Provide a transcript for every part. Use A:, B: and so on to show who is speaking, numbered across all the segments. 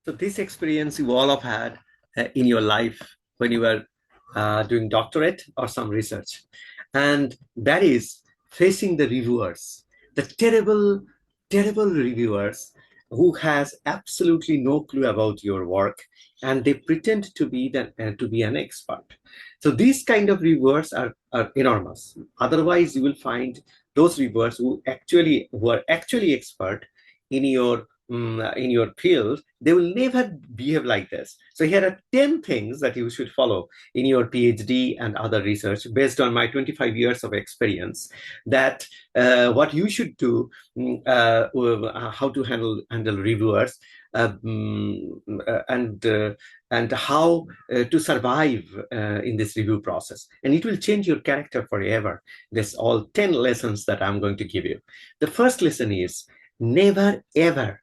A: So this experience you all have had in your life when you were doing doctorate or some research, and that is facing the reviewers, the terrible, terrible reviewers who has absolutely no clue about your work, and they pretend to be an expert. So these kind of reviewers are enormous. Otherwise, you will find those reviewers who are actually expert in your field. They will never behave like this. So here are 10 things that you should follow in your PhD and other research based on my 25 years of experience, that what you should do, how to handle reviewers, and how to survive in this review process. And it will change your character forever. There's all 10 lessons that I'm going to give you. The first lesson is never ever,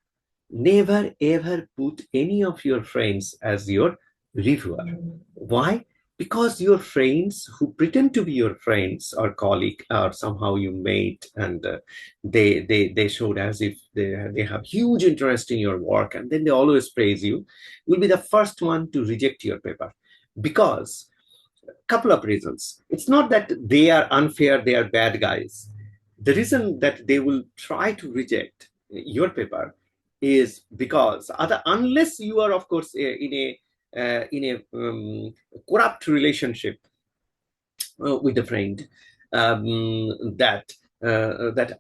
A: never ever put any of your friends as your reviewer. Why? Because your friends who pretend to be your friends or colleague or somehow you mate, and they showed as if they have huge interest in your work, and then they always praise you, will be the first one to reject your paper. Because couple of reasons. It's not that they are unfair, they are bad guys. The reason that they will try to reject your paper is because unless you are, of course, in a corrupt relationship with a friend, that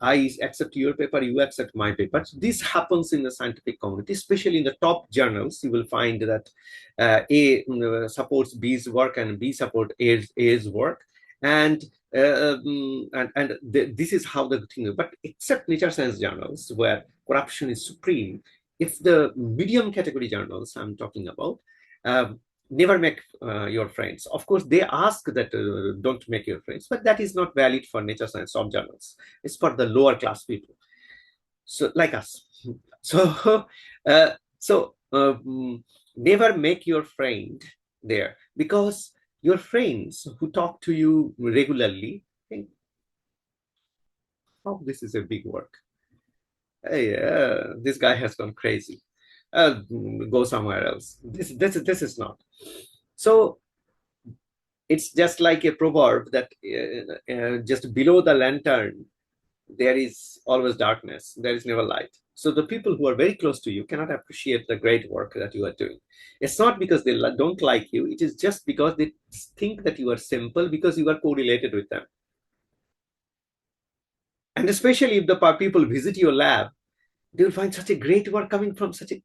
A: I accept your paper, you accept my paper. This happens in the scientific community, especially in the top journals. You will find that A supports B's work and B support A's work, and this is how the thing is. But except nature science journals where corruption is supreme, if the medium category journals I'm talking about, never make your friends. Of course, they ask that don't make your friends, but that is not valid for nature science top journals. It's for the lower class people, so like us. So, never make your friend there, because your friends who talk to you regularly think, oh, this is a big work. Hey, this guy has gone crazy. Go somewhere else. This is not. So it's just like a proverb that just below the lantern there is always darkness, there is never light. So the people who are very close to you cannot appreciate the great work that you are doing. It's not because they don't like you, it is just because they think that you are simple, because you are correlated with them. And especially if the people visit your lab, they will find such a great work coming from such a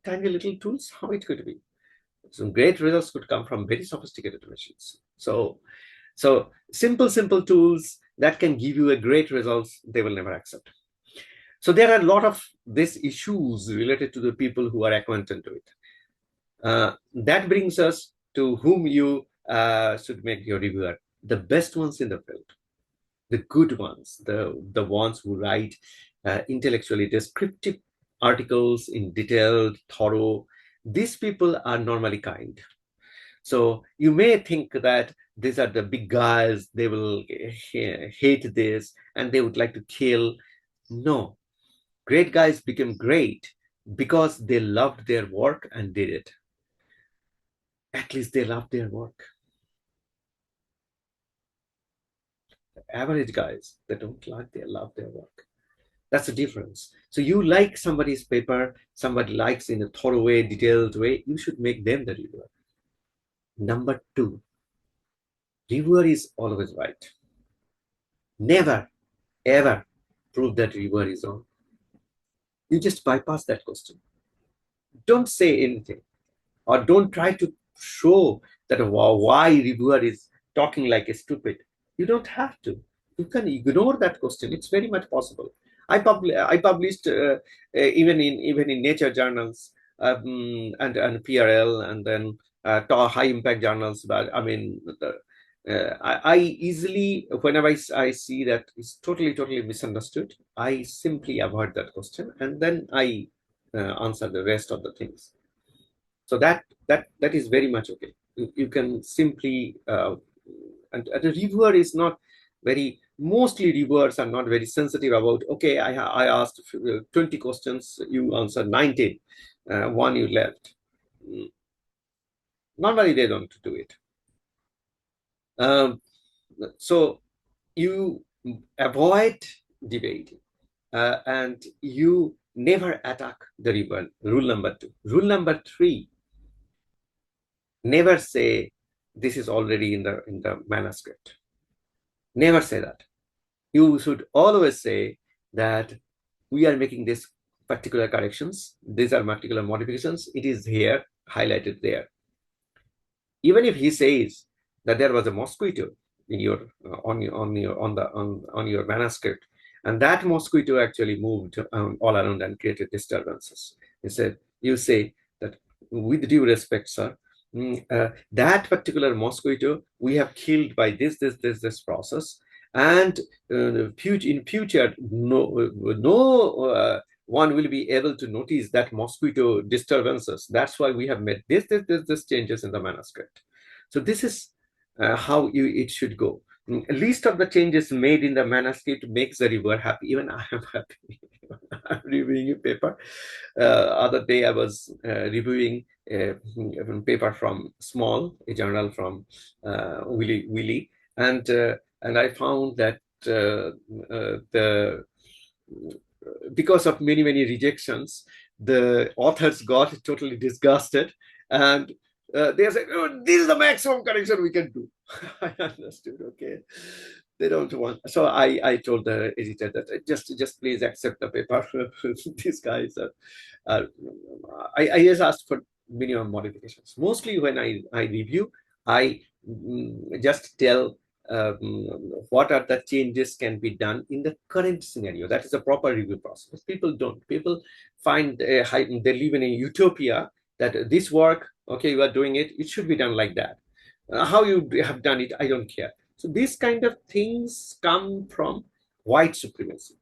A: tiny little tools. How it could be? Some great results could come from very sophisticated machines. So simple tools that can give you a great results, they will never accept. So there are a lot of these issues related to the people who are acquainted to it. That brings us to whom you should make your reviewer. The best ones in the field, the good ones, the ones who write intellectually descriptive articles in detailed, thorough. These people are normally kind. So you may think that these are the big guys, they will hate this and they would like to kill. No, great guys became great because they loved their work and did it. At least they loved their work. Average guys, they don't like, they love their work. That's the difference. So you like somebody's paper, somebody likes in a thorough way, detailed way, you should make them the reviewer. Number two, reviewer is always right. Never, ever prove that reviewer is wrong. You just bypass that question. Don't say anything, or don't try to show that why reviewer is talking like a stupid. You don't have to. You can ignore that question. It's very much possible. I published even in nature journals, and PRL, and then high impact journals. But I mean, I easily, whenever I see that it's totally misunderstood, I simply avoid that question, and then I answer the rest of the things. So that is very much okay. You can simply, and a reviewer is not very Mostly reviewers are not very sensitive about, okay, I asked 20 questions, you answered 19, one you left. Normally they don't do it. So you avoid debating, and you never attack the reviewer. Rule number 2. Rule number 3, never say this is already in the manuscript. Never say that. You should always say that we are making this particular corrections, these are particular modifications, it is here highlighted there. Even if he says that there was a mosquito in your on your manuscript, and that mosquito actually moved all around and created disturbances, he said, you say that, with due respect, sir, that particular mosquito we have killed by this process, and in future no one will be able to notice that mosquito disturbances. That's why we have made this changes in the manuscript. So this is how it should go. A list of the changes made in the manuscript makes the reviewer happy. Even I am happy. I'm reviewing a paper. Other day I was reviewing a paper from Small, a journal from Willy, and I found that the because of many rejections, the authors got totally disgusted, and they said, oh, this is the maximum correction we can do. I understood. Okay, they don't want. So I told the editor that just please accept the paper. These guys are I just asked for minimum modifications. Mostly when I review, I just tell what are the changes can be done in the current scenario. That is a proper review process. People don't. People find they live in a utopia that this work, okay, you are doing it, it should be done like that. How you have done it, I don't care. So these kind of things come from white supremacy.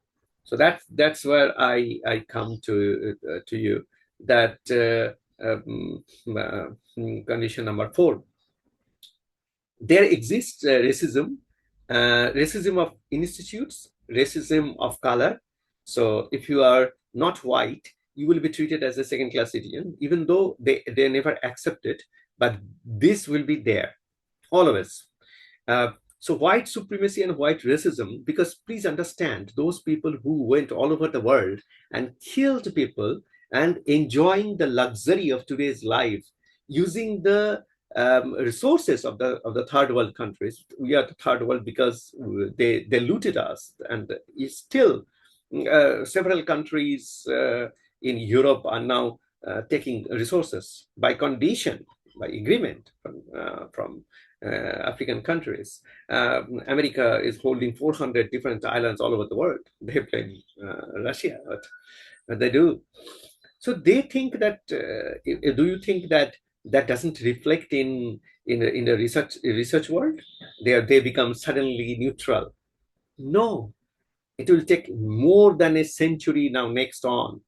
A: So that's where I come to you that condition number 4. There exists racism of institutes, racism of color. So if you are not white, you will be treated as a second-class citizen, even though they never accept it. But this will be there, always. So white supremacy and white racism, because please understand, those people who went all over the world and killed people and enjoying the luxury of today's life using the resources of the third world countries. We are the third world because they looted us, and still several countries in Europe are now taking resources by condition, by agreement from African countries. America is holding 400 different islands all over the world. They blame Russia, but they do. So they think that. Do you think that that doesn't reflect in the research world? They become suddenly neutral. No, it will take more than a century now. Next on,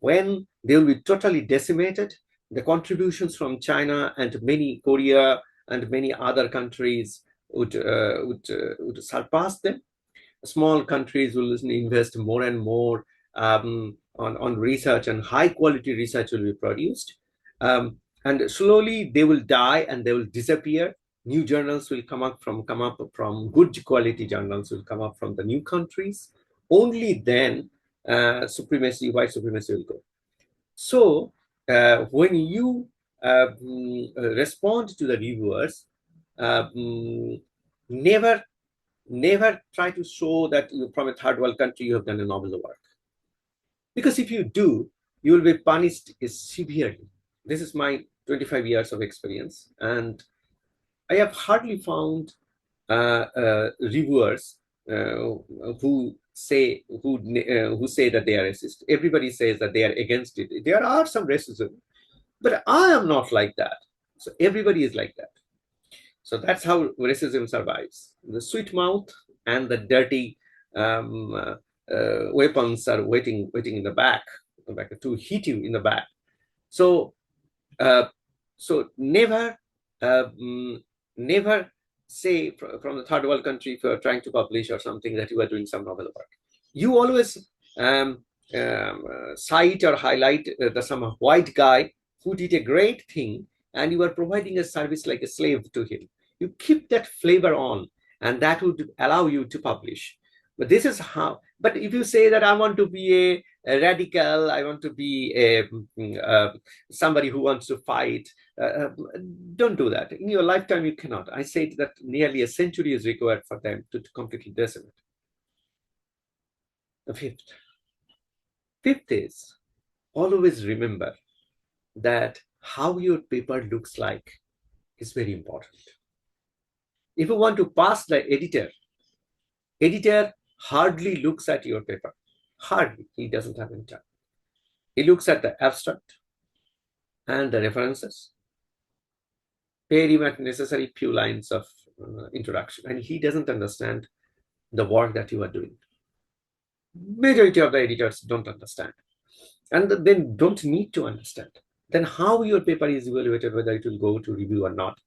A: when they will be totally decimated, the contributions from China and many Korea and many other countries would surpass them. Small countries will invest more and more on research, and high quality research will be produced. And slowly they will die and they will disappear. New journals will come up from good quality journals will come up from the new countries. Only then white supremacy will go. So when you respond to the reviewers, never try to show that you from a third world country you have done a novel work, because if you do, you will be punished severely. This is my 25 years of experience, and I have hardly found reviewers who say that they are racist. Everybody says that they are against it. There are some racism, but I am not like that. So everybody is like that. So that's how racism survives. The sweet mouth and the dirty weapons are waiting in the back to hit you in the back. So uh, so never say from the third world country, if you're trying to publish or something, that you are doing some novel work, you always cite or highlight some white guy who did a great thing, and you are providing a service like a slave to him. You keep that flavor on, and that would allow you to publish. But this is how. But if you say that I want to be a radical, I want to be somebody who wants to fight, don't do that. In your lifetime, you cannot. I said that nearly a century is required for them to completely decimate. The fifth is always remember that how your paper looks like is very important. If you want to pass the editor hardly looks at your paper. Hardly. He doesn't have any time. He looks at the abstract and the references, very much necessary few lines of introduction, and he doesn't understand the work that you are doing. Majority of the editors don't understand, and then don't need to understand. Then how your paper is evaluated, whether it will go to review or not?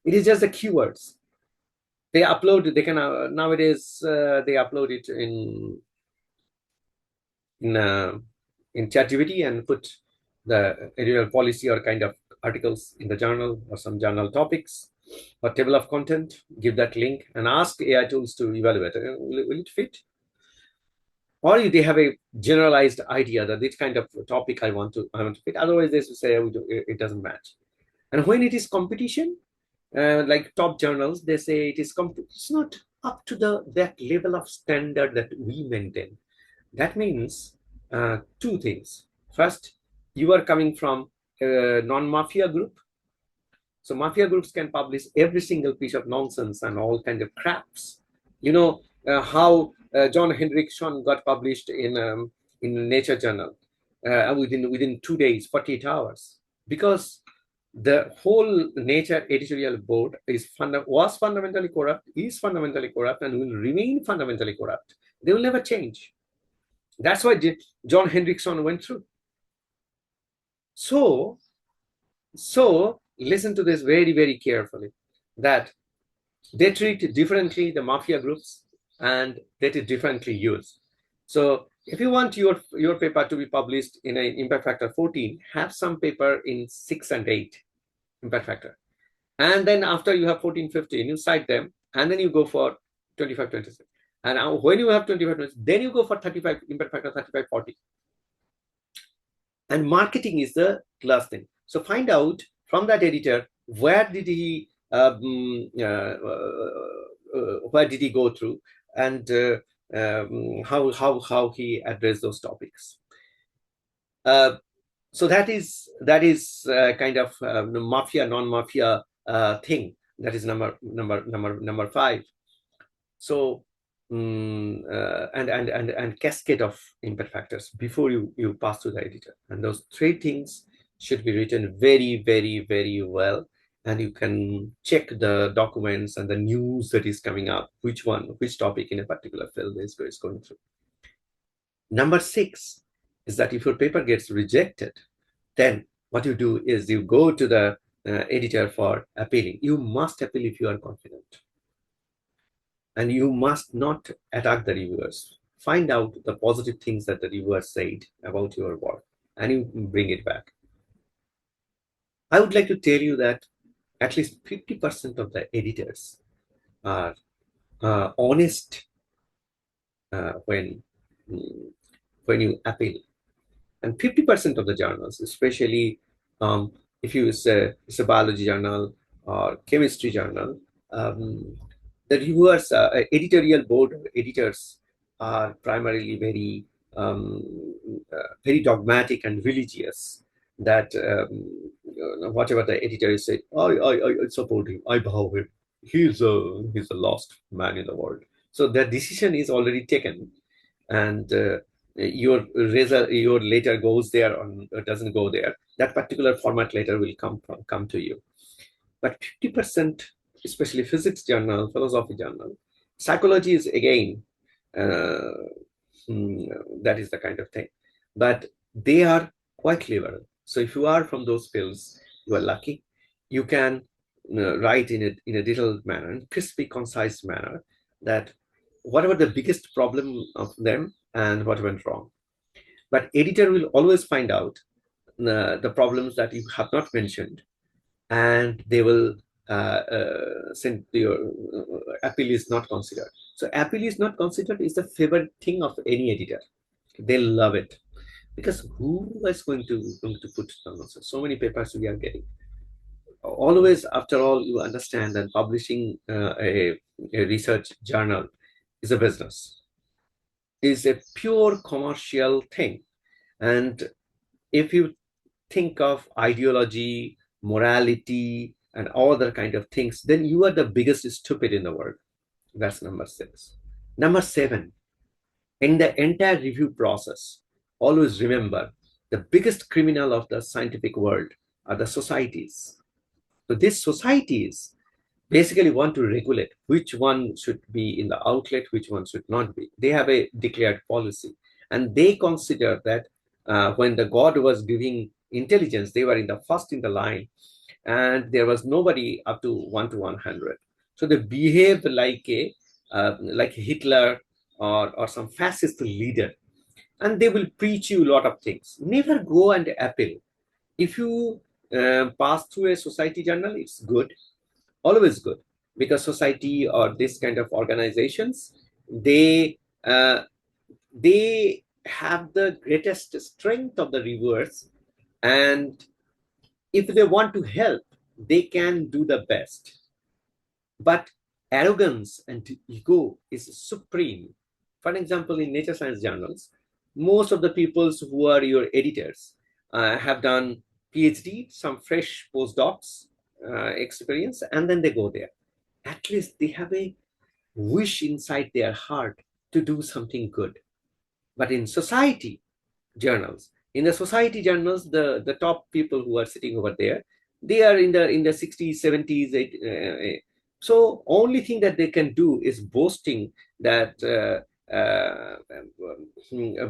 A: It is just the keywords. They upload, they can nowadays they upload it in ChatGPT and put the editorial policy or kind of articles in the journal or some journal topics or table of content, give that link and ask AI tools to evaluate it. Will it fit? Or they have a generalized idea that this kind of topic I want to fit. Otherwise, they say it doesn't match. And when it is competition, like top journals, they say it's not up to that level of standard that we maintain. That means two things. First, you are coming from a non-mafia group. So mafia groups can publish every single piece of nonsense and all kind of craps. You know how John Hendrickson got published in Nature Journal within 2 days, 48 hours, because the whole Nature editorial board was fundamentally corrupt, is fundamentally corrupt, and will remain fundamentally corrupt. They will never change. That's why John Hendrickson went through. So listen to this very, very carefully, that they treat differently the mafia groups and they treat differently yours. So if you want your paper to be published in an impact factor 14, have some paper in 6 and 8 impact factor. And then after you have 14, 15, you cite them, and then you go for 25, 26. And now when you have 25, 26, then you go for 35, impact factor 35, 40. And marketing is the last thing. So find out from that editor, where did he go through, and how he addressed those topics. So that is kind of mafia, non-mafia thing. That is number 5. So and cascade of impact factors before you pass to the editor, and those 3 things should be written very, very, very well, and you can check the documents and the news that is coming up, which topic in a particular field is going through. Number 6 is that if your paper gets rejected, then what you do is you go to the editor for appealing. You must appeal if you are confident. And you must not attack the reviewers. Find out the positive things that the reviewers said about your work, and you bring it back. I would like to tell you that at least 50% of the editors are honest when you appeal. And 50% of the journals, especially if it's a biology journal or chemistry journal, the reviewers, editorial board editors are primarily very dogmatic and religious, that whatever the editor is saying, I support him, I bow him. He's a lost man in the world. So the decision is already taken, and your letter goes there or doesn't go there. That particular format letter will come to you. But 50%, especially physics journal, philosophy journal, psychology is again that is the kind of thing. But they are quite liberal. So if you are from those fields, you are lucky. You can write in a detailed manner, in crispy, concise manner, that whatever the biggest problem of them and what went wrong. But editor will always find out the problems that you have not mentioned, and they will send your appeal is not considered. So appeal is not considered is the favorite thing of any editor. They love it, because who is going to put nonsense? So many papers we are getting. Always, after all, you understand that publishing a research journal is a business, is a pure commercial thing. And if you think of ideology, morality, and all other kind of things, then you are the biggest stupid in the world. That's number 6. Number 7, in the entire review process, always remember the biggest criminal of the scientific world are the societies. So these societies basically want to regulate which one should be in the outlet, which one should not be. They have a declared policy, and they consider that when the God was giving intelligence, they were in the first in the line, and there was nobody up to 1 to 100. So they behaved like Hitler or some fascist leader, and they will preach you a lot of things. Never go and appeal. If you pass through a society journal, it's good, always good, because society or this kind of organizations, they uh, they have the greatest strength of the reviewers, and if they want to help, they can do the best. But arrogance and ego is supreme. For example, in nature science journals, most of the people who are your editors have done PhD, some fresh postdocs experience, and then they go there. At least they have a wish inside their heart to do something good. But in society journals, the top people who are sitting over there, they are in the 60s, 70s. So only thing that they can do is boasting that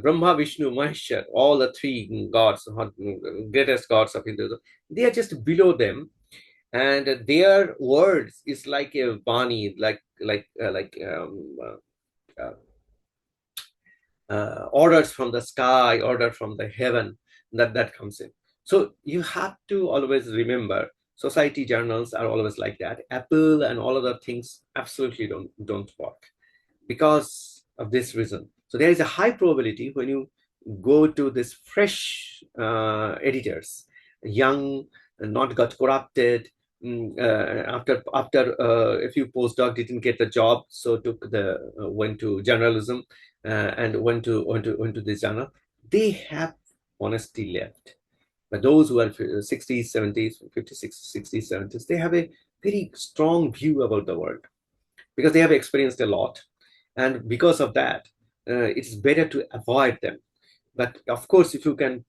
A: Brahma, Vishnu, Maheshwar, all the 3 gods, greatest gods of Hinduism, they are just below them, and their words is like a bani, orders from the sky, order from the heaven, that comes in. So you have to always remember, society journals are always like that. Apple and all other things absolutely don't work because of this reason. So there is a high probability when you go to this fresh editors, young, not got corrupted, after a few postdoc didn't get the job, so went to journalism, and went to this journal. They have honesty left. But those who are 60s, 70s, 56, 60s, 70s, they have a very strong view about the world because they have experienced a lot. And because of that, it's better to avoid them. But of course, if you can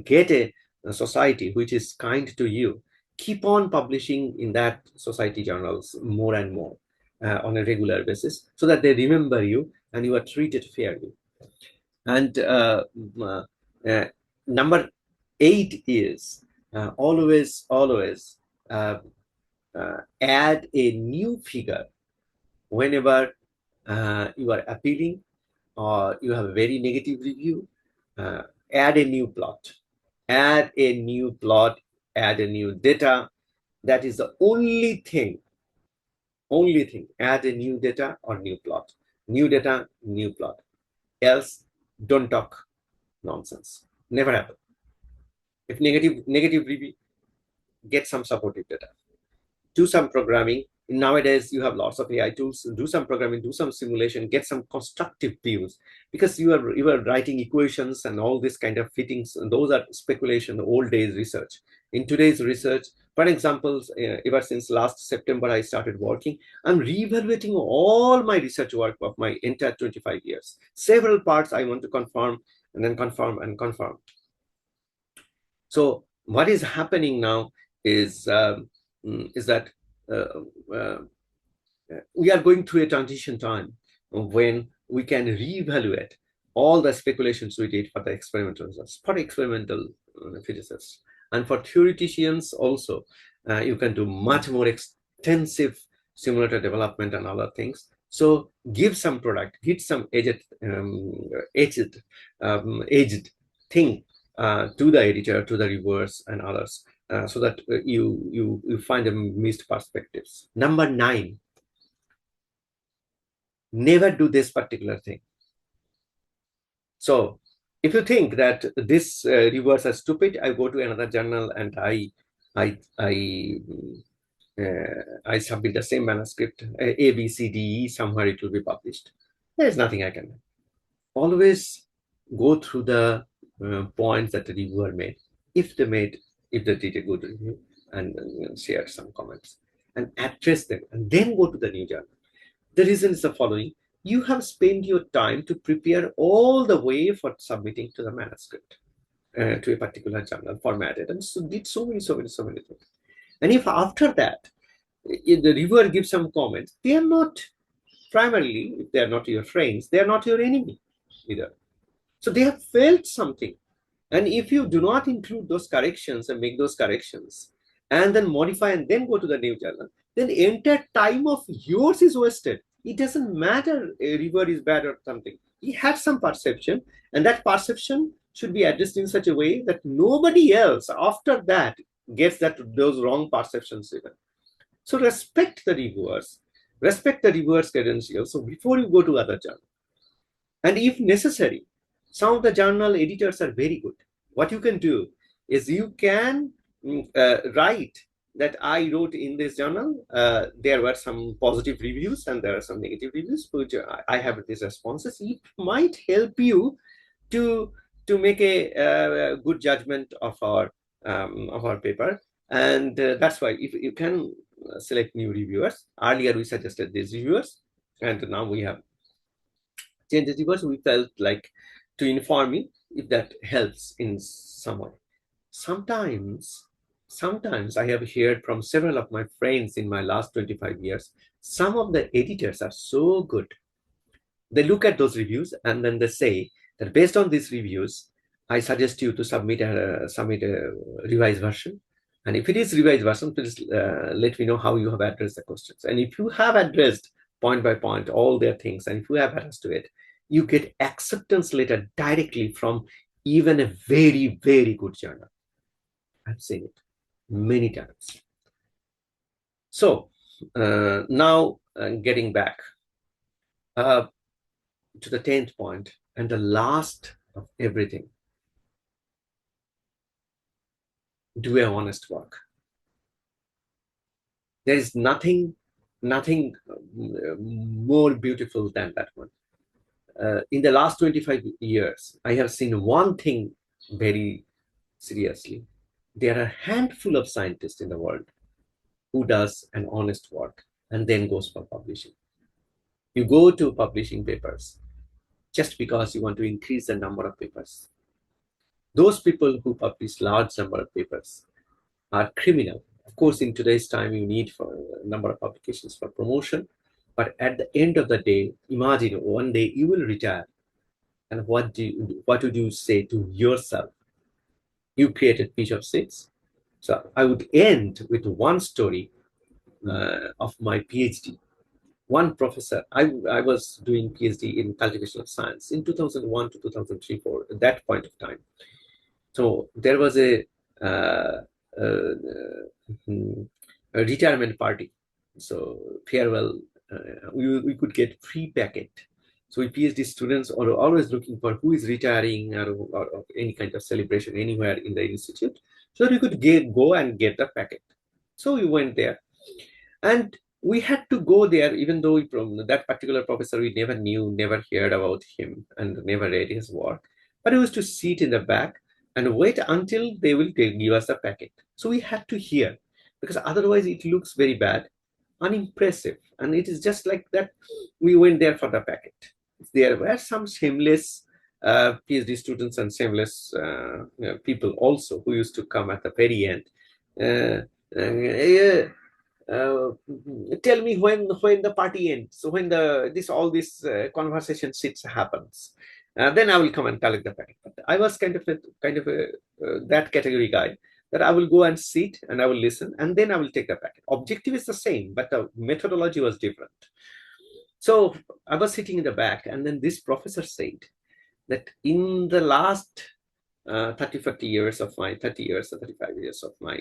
A: get a society which is kind to you, keep on publishing in that society journals more and more on a regular basis, so that they remember you and you are treated fairly. And uh, number 8 is always add a new figure whenever you are appealing or you have a very negative review. Add a new plot, add a new plot, add a new data. That is the only thing. Add a new data or new plot. New data, new plot. Else, don't talk nonsense. Never happen. If negative review, get some supportive data. Do some programming. Nowadays, you have lots of AI tools. Do some programming, do some simulation, get some constructive views, because you are writing equations and all this kind of fittings. And those are speculation, old days research. In today's research, for example, ever since last September, I started working. I'm reevaluating all my research work of my entire 25 years. Several parts I want to confirm and then confirm and confirm. So what is happening now is that uh, uh, we are going through a transition time when we can reevaluate all the speculations we did for the experimental results, for experimental physicists. And for theoreticians also, you can do much more extensive simulator development and other things. So give some product, give some aged thing to the editor, to the reviewers and others, so that you find a missed perspectives. Number 9, never do this particular thing. So if you think that this reviewers are stupid, I go to another journal and I I submit the same manuscript, A, B, C, D, E, somewhere it will be published. There is nothing I can do. Always go through the points that the reviewer made. If they did a good review, and share some comments and address them, and then go to the new journal. The reason is the following: you have spent your time to prepare all the way for submitting to the manuscript, to a particular journal, formatted, and so did so many things. And if after that, if the reviewer gives some comments, they are not primarily, if they are not your friends, they are not your enemy either. So they have felt something. And if you do not include those corrections and make those corrections, and then modify and then go to the new journal, then the entire time of yours is wasted. It doesn't matter a reviewer is bad or something. He had some perception, and that perception should be addressed in such a way that nobody else after that gets those wrong perceptions even. So respect the reviewers' credentials. So before you go to other journal, and if necessary, some of the journal editors are very good. What you can do is you can write that I wrote in this journal, there were some positive reviews and there are some negative reviews, which I have these responses. It might help you to make a good judgment of our paper. And that's why if you can select new reviewers. Earlier we suggested these reviewers, and now we have changed the reviewers. We felt like to inform you if that helps in some way. Sometimes I have heard from several of my friends in my last 25 years, some of the editors are so good. They look at those reviews and then they say that based on these reviews, I suggest you to submit a revised version. And if it is revised version, please let me know how you have addressed the questions. And if you have addressed point by point all their things, and if you have addressed to it, you get acceptance letter directly from even a very, very good journal. I've seen it many times. So now getting back to the 10th point and the last of everything. Do a honest work. There is nothing more beautiful than that one. In the last 25 years, I have seen one thing very seriously. There are a handful of scientists in the world who does an honest work and then goes for publishing. You go to publishing papers just because you want to increase the number of papers. Those people who publish large number of papers are criminal. Of course, in today's time, you need for a number of publications for promotion. But at the end of the day, imagine one day you will retire. And what would you say to yourself? You created Fish of Six. So I would end with one story of my PhD. One professor, I was doing PhD in cultivation of science in 2001 to 2003, 4, at that point of time. So there was a retirement party. So farewell, we could get free packet. So we PhD students are always looking for who is retiring or any kind of celebration anywhere in the institute. So we could go and get the packet. So we went there. And we had to go there, even though that particular professor, we never knew, never heard about him, and never read his work. But it was to sit in the back and wait until they will give us the packet. So we had to hear, because otherwise it looks very bad, unimpressive. And it is just like that. We went there for the packet. There were some shameless PhD students and shameless people also who used to come at the very end. Tell me when the party ends. So when all this conversation sits happens, then I will come and collect the packet. But I was kind of that category guy. that I will go and sit and I will listen and then I will take the packet. Objective is the same, but the methodology was different. So I was sitting in the back, and then this professor said that in the last 30, 40 years of my 30 years or 35 years of my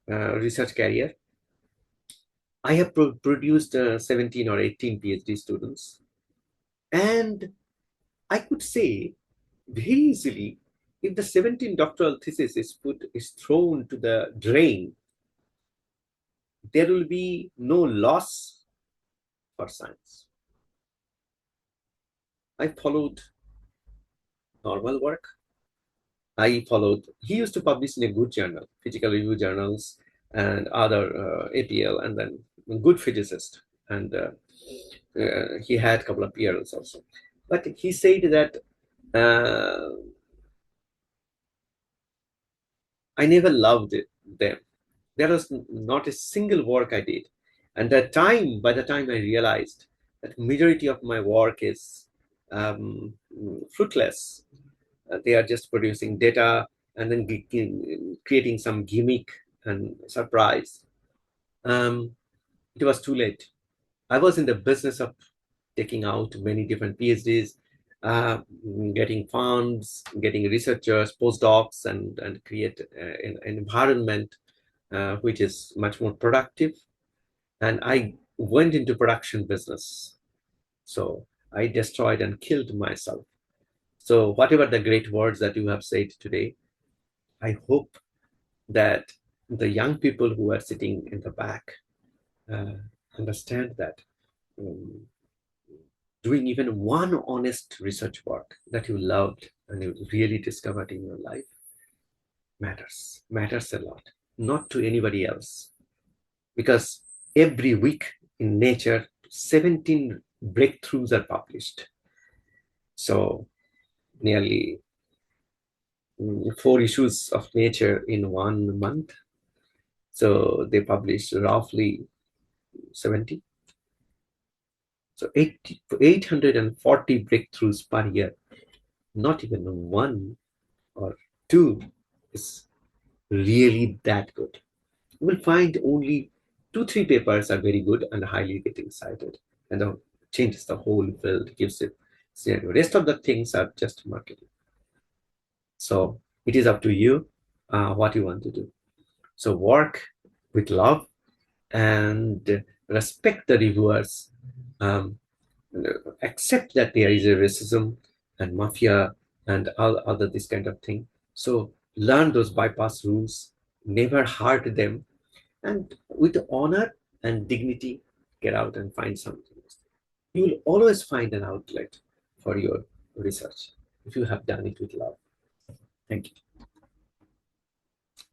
A: research career, I have produced 17 or 18 PhD students. And I could say very easily, if the 17 doctoral thesis is thrown to the drain, there will be no loss for science. I followed normal work. He used to publish in a good journal, physical review journals and other APL, and then good physicist. And he had a couple of PRLs also. But he said that I never loved them. There was not a single work I did. And by the time I realized that majority of my work is fruitless, they are just producing data and then creating some gimmick and surprise. It was too late. I was in the business of taking out many different PhDs, uh, getting funds, getting researchers, postdocs, and create an environment which is much more productive. And I went into production business. So I destroyed and killed myself. So whatever the great words that you have said today, I hope that the young people who are sitting in the back uh, understand that um, doing even one honest research work that you loved and you really discovered in your life matters a lot, not to anybody else. Because every week in Nature, 17 breakthroughs are published. So nearly 4 issues of Nature in 1 month. So they publish roughly 70. So 840 breakthroughs per year. Not even one or two is really that good. You will find only 2, 3 papers are very good and highly getting cited, and changes the whole field, gives it. The rest of the things are just marketing. So it is up to you what you want to do. So work with love and respect the reviewers. Um, Accept that there is a racism and mafia and all other this kind of thing. So learn those bypass rules, never hurt them, and with honor and dignity, get out and find something. You will always find an outlet for your research if you have done it with love. Thank you.